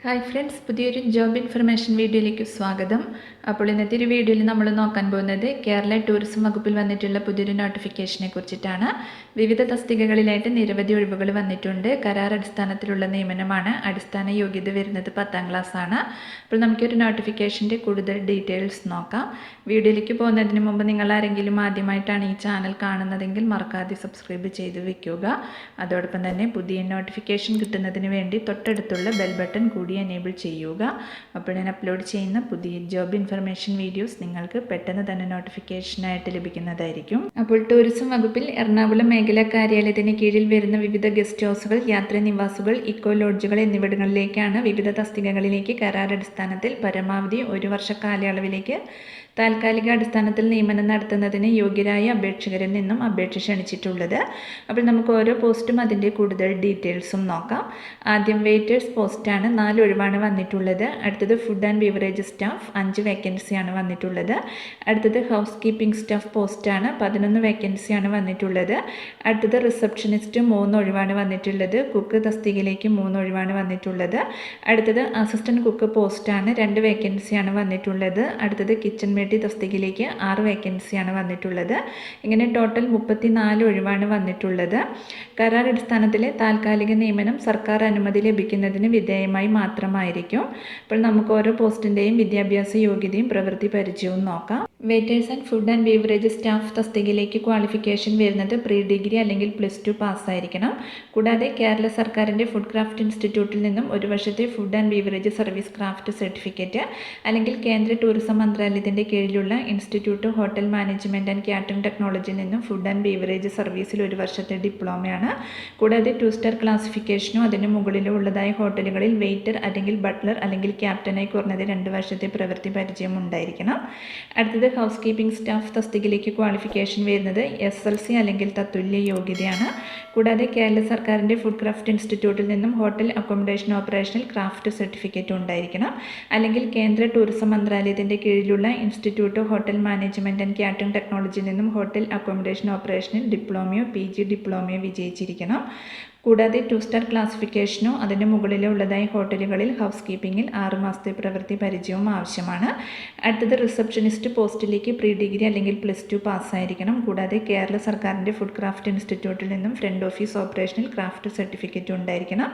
Hi friends, പുതിയൊരു job information വീഡിയോയിലേക്ക് സ്വാഗതം. അപ്പോൾ ഇന്നത്തെ ഒരു വീഡിയോയിൽ നമ്മൾ നോക്കാൻ പോകുന്നത് കേരള ടൂറിസം വകുപ്പിൽ വന്നിട്ടുള്ള പുതിയൊരു നോട്ടിഫിക്കേഷനെ കുറിച്ചിട്ടാണ്. വിവിധ തസ്തികകളിലായിട്ട് നിരവധി ഒഴിവുകൾ വന്നിട്ടുണ്ട്. കരാർ അടിസ്ഥാനത്തിലുള്ള നിയമനമാണ്. അടിസ്ഥാന യോഗ്യത വരുന്നത് 10ാം ക്ലാസ് ആണ്. അപ്പോൾ നമുക്കൊരു നോട്ടിഫിക്കേഷൻ്റെ കൂടുതൽ ഡീറ്റെയിൽസ് നോക്കാം. വീഡിയോയിലേക്ക് പോകുന്നതിന് മുമ്പ് നിങ്ങൾ ആരെങ്കിലും ആദ്യമായിട്ടാണ് ഈ ചാനൽ കാണുന്നതെങ്കിൽ മറക്കാതെ സബ്സ്ക്രൈബ് ചെയ്ത് വെക്കുക. അതോടൊപ്പം തന്നെ പുതിയ നോട്ടിഫിക്കേഷൻ കിട്ടുന്നതിന് വേണ്ടി തൊട്ടടുത്തുള്ള ബെൽ ബട്ടൺ കൂടി എനേബിൾ ചെയ്യുക. അപ്പോൾ ഞാൻ അപ്ലോഡ് ചെയ്യുന്ന പുതിയ ജോബ് ഇൻഫർമേഷൻ വീഡിയോസ് നിങ്ങൾക്ക് പെട്ടെന്ന് തന്നെ നോട്ടിഫിക്കേഷനായിട്ട് ലഭിക്കുന്നതായിരിക്കും. അപ്പോൾ ടൂറിസം വകുപ്പിൽ എറണാകുളം മേഖലാ കാര്യാലയത്തിന് കീഴിൽ വരുന്ന വിവിധ ഗസ്റ്റ് ഹൗസുകൾ, യാത്രാ നിവാസുകൾ, ഇക്കോ ലോഡ്ജുകൾ എന്നിവിടങ്ങളിലേക്കാണ് വിവിധ തസ്തികകളിലേക്ക് കരാർ അടിസ്ഥാനത്തിൽ പരമാവധി 1 വർഷ കാലയളവിലേക്ക് താൽക്കാലിക അടിസ്ഥാനത്തിൽ നിയമനം നടത്തുന്നതിന് യോഗ്യരായ അപേക്ഷകരിൽ നിന്നും അപേക്ഷ ക്ഷണിച്ചിട്ടുള്ളത്. അപ്പോൾ നമുക്ക് ഓരോ പോസ്റ്റും അതിൻ്റെ കൂടുതൽ ഡീറ്റെയിൽസും നോക്കാം. ആദ്യം വെയിറ്റേഴ്സ് പോസ്റ്റാണ്, 4 ഒഴിവാണ് വന്നിട്ടുള്ളത്. അടുത്തത് ഫുഡ് ആൻഡ് ബീവറേജ് സ്റ്റാഫ് 5 വേക്കൻസിയാണ് വന്നിട്ടുള്ളത്. അടുത്തത് ഹൗസ് കീപ്പിംഗ് സ്റ്റാഫ് പോസ്റ്റാണ്, 11 വേക്കൻസിയാണ് വന്നിട്ടുള്ളത്. അടുത്തത് റിസപ്ഷനിസ്റ്റ് 3 ഒഴിവാണ് വന്നിട്ടുള്ളത്. കുക്ക് തസ്തികയിലേക്ക് 3 ഒഴിവാണ് വന്നിട്ടുള്ളത്. അടുത്തത് അസിസ്റ്റൻറ്റ് കുക്ക് പോസ്റ്റാണ്, 2 വേക്കൻസിയാണ് വന്നിട്ടുള്ളത്. അടുത്തത് കിച്ചൺ മേറ്റി തസ്തികയിലേക്ക് 6 വേക്കൻസിയാണ് വന്നിട്ടുള്ളത്. ഇങ്ങനെ ടോട്ടൽ 34 ഒഴിവാണ് വന്നിട്ടുള്ളത്. കരാർ അടിസ്ഥാനത്തിലെ താൽക്കാലിക നിയമനം സർക്കാർ അനുമതി ലഭിക്കുന്നതിന് വിധേയമായി മാത്രമായിരിക്കും. അപ്പോൾ നമുക്ക് ഓരോ പോസ്റ്റിൻ്റെയും വിദ്യാഭ്യാസ യോഗ്യതയും പ്രവൃത്തി പരിചയവും നോക്കാം. Waiters and food and beverage staff തസ്തികയിലേക്ക് ക്വാളിഫിക്കേഷൻ വരുന്നത് പ്രീ ഡിഗ്രി അല്ലെങ്കിൽ +2 പാസ്സായിരിക്കണം. കൂടാതെ കേരള സർക്കാരിൻ്റെ ഫുഡ് ക്രാഫ്റ്റ് ഇൻസ്റ്റിറ്റ്യൂട്ടിൽ നിന്നും 1 വർഷത്തെ food and beverage service craft certificate, അല്ലെങ്കിൽ കേന്ദ്ര ടൂറിസം മന്ത്രാലയത്തിൻ്റെ കീഴിലുള്ള institute hotel management and catering ടെക്നോളജിയിൽ നിന്നും ഫുഡ് ആൻഡ് ബീവറേജ് സർവീസിൽ 1 വർഷത്തെ ഡിപ്ലോമയാണ്. കൂടാതെ 2 സ്റ്റാർ ക്ലാസിഫിക്കേഷനോ അതിന് മുകളിലോ ഉള്ളതായ ഹോട്ടലുകളിൽ വെയിറ്റർ അല്ലെങ്കിൽ ബട്ട്ലർ അല്ലെങ്കിൽ ക്യാപ്റ്റനായി കുറഞ്ഞത് 2 വർഷത്തെ പ്രവൃത്തി പരിചയം ഉണ്ടായിരിക്കണം. അടുത്തത് ഹൗസ് കീപ്പിംഗ് സ്റ്റാഫ് തസ്തികയിലേക്ക് ക്വാളിഫിക്കേഷൻ വരുന്നത് SLC അല്ലെങ്കിൽ തത്തുല്യ യോഗ്യതയാണ്. കൂടാതെ കേരള സർക്കാരിൻ്റെ ഫുഡ് ക്രാഫ്റ്റ് ഇൻസ്റ്റിറ്റ്യൂട്ടിൽ നിന്നും hotel accommodation operational craft certificate ഉണ്ടായിരിക്കണം. അല്ലെങ്കിൽ കേന്ദ്ര ടൂറിസം മന്ത്രാലയത്തിൻ്റെ കീഴിലുള്ള institute hotel management and catering ടെക്നോളജിയിൽ നിന്നും ഹോട്ടൽ അക്കോമഡേഷൻ ഓപ്പറേഷനിൽ ഡിപ്ലോമയോ PG ഡിപ്ലോമയോ വിജയിച്ചിരിക്കണം. കൂടാതെ 2 സ്റ്റാർ ക്ലാസിഫിക്കേഷനോ അതിന് മുകളിലോ ഉള്ളതായി ഹോട്ടലുകളിൽ ഹൗസ് കീപ്പിങ്ങിൽ 6 മാസത്തെ പ്രവൃത്തി പരിചയവും ആവശ്യമാണ്. അടുത്തത് റിസപ്ഷനിസ്റ്റ് പോസ്റ്റിലേക്ക് പ്രീ ഡിഗ്രി അല്ലെങ്കിൽ +2 പാസ്സായിരിക്കണം. കൂടാതെ കേരള സർക്കാരിൻ്റെ ഫുഡ് ക്രാഫ്റ്റ് ഇൻസ്റ്റിറ്റ്യൂട്ടിൽ നിന്നും front office operational craft certificate ഉണ്ടായിരിക്കണം.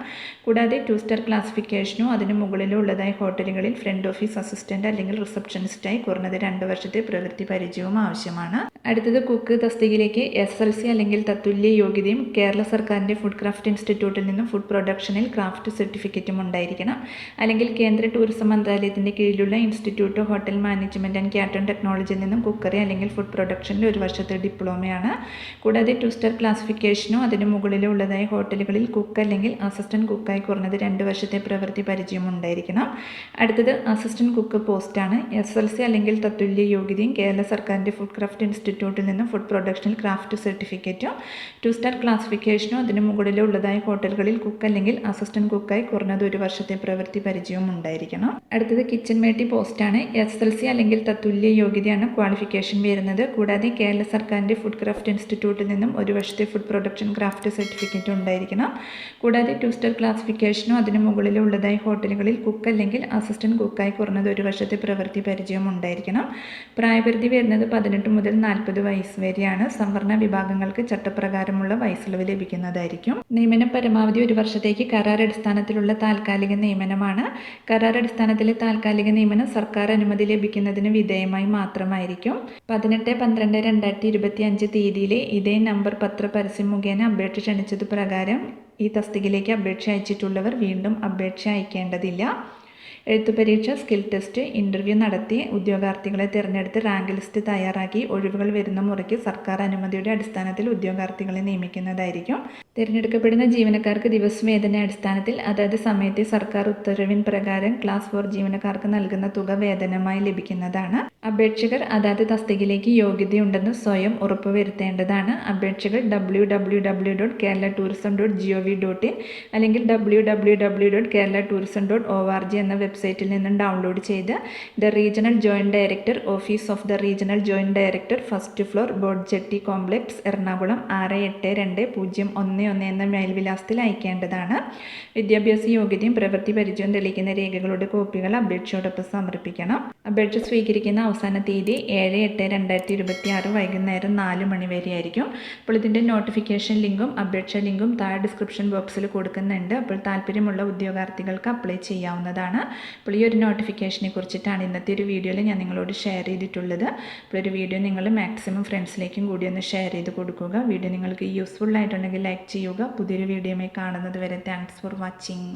കൂടാതെ 2 സ്റ്റാർ ക്ലാസിഫിക്കേഷനോ അതിന് മുകളിലോ ഉള്ളതായി ഹോട്ടലുകളിൽ ഫ്രണ്ട് ഓഫീസ് അസിസ്റ്റൻ്റ് അല്ലെങ്കിൽ റിസപ്ഷനിസ്റ്റായി കുറഞ്ഞത് 2 വർഷത്തെ പ്രവൃത്തി പരിചയവും ആവശ്യമാണ്. അടുത്തത് കുക്ക് തസ്തികയിലേക്ക് SLC അല്ലെങ്കിൽ തത്തുല്യ യോഗ്യതയും കേരള സർക്കാരിൻ്റെ ഫുഡ് ക്രാഫ്റ്റ് ഇൻസ്റ്റിറ്റ്യൂട്ടിൽ നിന്നും ഫുഡ് പ്രൊഡക്ഷനിൽ ക്രാഫ്റ്റ് സർട്ടിഫിക്കറ്റും ഉണ്ടായിരിക്കണം. അല്ലെങ്കിൽ കേന്ദ്ര ടൂറിസം മന്ത്രാലയത്തിൻ്റെ കീഴിലുള്ള institute hotel management and catering ടെക്നോളജിയിൽ നിന്നും കുക്കറി അല്ലെങ്കിൽ ഫുഡ് പ്രൊഡക്ഷനിൽ 1 വർഷത്തെ ഡിപ്ലോമയാണ്. കൂടാതെ 2 സ്റ്റാർ ക്ലാസിഫിക്കേഷനോ അതിന് മുകളിലോ ഉള്ളതായ ഹോട്ടലുകളിൽ കുക്ക് അല്ലെങ്കിൽ അസിസ്റ്റൻറ്റ് കുക്കായി കുറഞ്ഞത് 2 വർഷത്തെ പ്രവൃത്തി പരിചയം ഉണ്ടായിരിക്കണം. അടുത്തത് അസിസ്റ്റൻറ്റ് കുക്ക് പോസ്റ്റാണ്, SLC അല്ലെങ്കിൽ തത്തുല്യ യോഗ്യതയും കേരള സർക്കാരിൻ്റെ ഫുഡ് ക്രാഫ്റ്റ് ഇൻസ്റ്റിറ്റ്യൂട്ടിൽ നിന്നും ഫുഡ് പ്രൊഡക്ഷനിൽ ക്രാഫ്റ്റ് സർട്ടിഫിക്കറ്റും 2 സ്റ്റാർ ക്ലാസിഫിക്കേഷനോ അതിന് മുകളിലോ ഉള്ളതായ ഹോട്ടലുകളിൽ കുക്ക് അല്ലെങ്കിൽ അസിസ്റ്റൻറ്റ് കുക്കായി കുറഞ്ഞത് 1 വർഷത്തെ പ്രവൃത്തി പരിചയവും ഉണ്ടായിരിക്കണം. അടുത്തത് കിച്ചൺ മേറ്റി പോസ്റ്റാണ്, SLC അല്ലെങ്കിൽ തത്തുല്യ യോഗ്യതയാണ് ക്വാളിഫിക്കേഷൻ വരുന്നത്. കൂടാതെ കേരള സർക്കാരിൻ്റെ ഫുഡ് ക്രാഫ്റ്റ് ഇൻസ്റ്റിറ്റ്യൂട്ടിൽ നിന്നും 1 വർഷത്തെ ഫുഡ് പ്രൊഡക്ഷൻ ക്രാഫ്റ്റ് സർട്ടിഫിക്കറ്റ് ഉണ്ടായിരിക്കണം. കൂടാതെ 2 സ്റ്റാർ ക്ലാസിഫിക്കേഷനോ അതിന് മുകളിലോ ഉള്ളതായ ഹോട്ടലുകളിൽ കുക്ക് അല്ലെങ്കിൽ അസിസ്റ്റൻറ്റ് കുക്കായി കുറഞ്ഞത് 1 വർഷത്തെ പ്രവൃത്തി പരിചയം ഉണ്ടായിരിക്കണം. പ്രായപരിധി വരുന്നത് 18 മുതൽ 40 വയസ്സ് വരെയാണ്. സംവരണ വിഭാഗങ്ങൾക്ക് ചട്ടപ്രകാരമുള്ള വയസ്സിളവ് ലഭിക്കുന്നതായിരിക്കും. നിയമനം പരമാവധി 1 വർഷത്തേക്ക് കരാർ അടിസ്ഥാനത്തിലുള്ള താൽക്കാലിക നിയമനമാണ്. കരാർ അടിസ്ഥാനത്തിലെ താൽക്കാലിക നിയമനം സർക്കാർ അനുമതി ലഭിക്കുന്നതിന് വിധേയമായി മാത്രമായിരിക്കും. 18/12/2025 തീയതിയിലെ ഇതേ നമ്പർ പത്രപരസ്യം മുഖേന അപേക്ഷ ക്ഷണിച്ചതു പ്രകാരം ഈ തസ്തികയിലേക്ക് അപേക്ഷ അയച്ചിട്ടുള്ളവർ വീണ്ടും അപേക്ഷ അയക്കേണ്ടതില്ല. എഴുത്തുപരീക്ഷ, സ്കിൽ ടെസ്റ്റ്, ഇൻ്റർവ്യൂ നടത്തി ഉദ്യോഗാർത്ഥികളെ തിരഞ്ഞെടുത്ത് റാങ്ക് ലിസ്റ്റ് തയ്യാറാക്കി ഒഴിവുകൾ വരുന്ന മുറയ്ക്ക് സർക്കാർ അനുമതിയുടെ അടിസ്ഥാനത്തിൽ ഉദ്യോഗാർത്ഥികളെ നിയമിക്കുന്നതായിരിക്കും. തിരഞ്ഞെടുക്കപ്പെടുന്ന ജീവനക്കാർക്ക് ദിവസവേതന അടിസ്ഥാനത്തിൽ അതായത് സമയത്തെ സർക്കാർ ഉത്തരവിൻ പ്രകാരം ക്ലാസ് 4 ജീവനക്കാർക്ക് നൽകുന്ന തുക വേതനമായി ലഭിക്കുന്നതാണ്. അപേക്ഷകർ അതാത് തസ്തികയിലേക്ക് യോഗ്യതയുണ്ടെന്ന് സ്വയം ഉറപ്പുവരുത്തേണ്ടതാണ്. അപേക്ഷകൾ www.kerala-tourism.gov.in അല്ലെങ്കിൽ www.kerala-tourism.org എന്ന വെബ്സൈറ്റിൽ നിന്നും ഡൗൺലോഡ് ചെയ്ത് the regional joint director, office of the regional joint director, first floor, boat jetty complex, Ernakulam 682010 1 എന്ന മേൽവിലാസത്തിൽ അയക്കേണ്ടതാണ്. വിദ്യാഭ്യാസ യോഗ്യതയും പ്രവൃത്തി പരിചയവും തെളിയിക്കുന്ന രേഖകളുടെ കോപ്പികൾ അപേക്ഷയോടൊപ്പം സമർപ്പിക്കണം. അപേക്ഷ സ്വീകരിക്കുന്ന അവസാന തീയതി 7/8/2026 വൈകുന്നേരം 4 മണി വരെ ആയിരിക്കും. അപ്പോൾ ഇതിൻ്റെ നോട്ടിഫിക്കേഷൻ ലിങ്കും അപേക്ഷ ലിങ്കും താഴെ ഡിസ്ക്രിപ്ഷൻ ബോക്സിൽ കൊടുക്കുന്നുണ്ട്. അപ്പോൾ താല്പര്യമുള്ള ഉദ്യോഗാർത്ഥികൾക്ക് അപ്ലൈ ചെയ്യാവുന്നതാണ്. അപ്പോൾ ഈ ഒരു നോട്ടിഫിക്കേഷനെ കുറിച്ചിട്ടാണ് ഇന്നത്തെ ഒരു വീഡിയോയിൽ ഞാൻ നിങ്ങളോട് ഷെയർ ചെയ്തിട്ടുള്ളത്. അപ്പോൾ ഒരു വീഡിയോ നിങ്ങൾ മാക്സിമം ഫ്രണ്ട്സിലേക്കും കൂടി ഒന്ന് ഷെയർ ചെയ്ത് കൊടുക്കുക. വീഡിയോ നിങ്ങൾക്ക് യൂസ്ഫുൾ ആയിട്ടുണ്ടെങ്കിൽ ലൈക്ക് ചെയ്യുക. പുതിയൊരു വീഡിയോയുമായി കാണുന്നത് വരെ താങ്ക്സ് ഫോർ വാച്ചിങ്.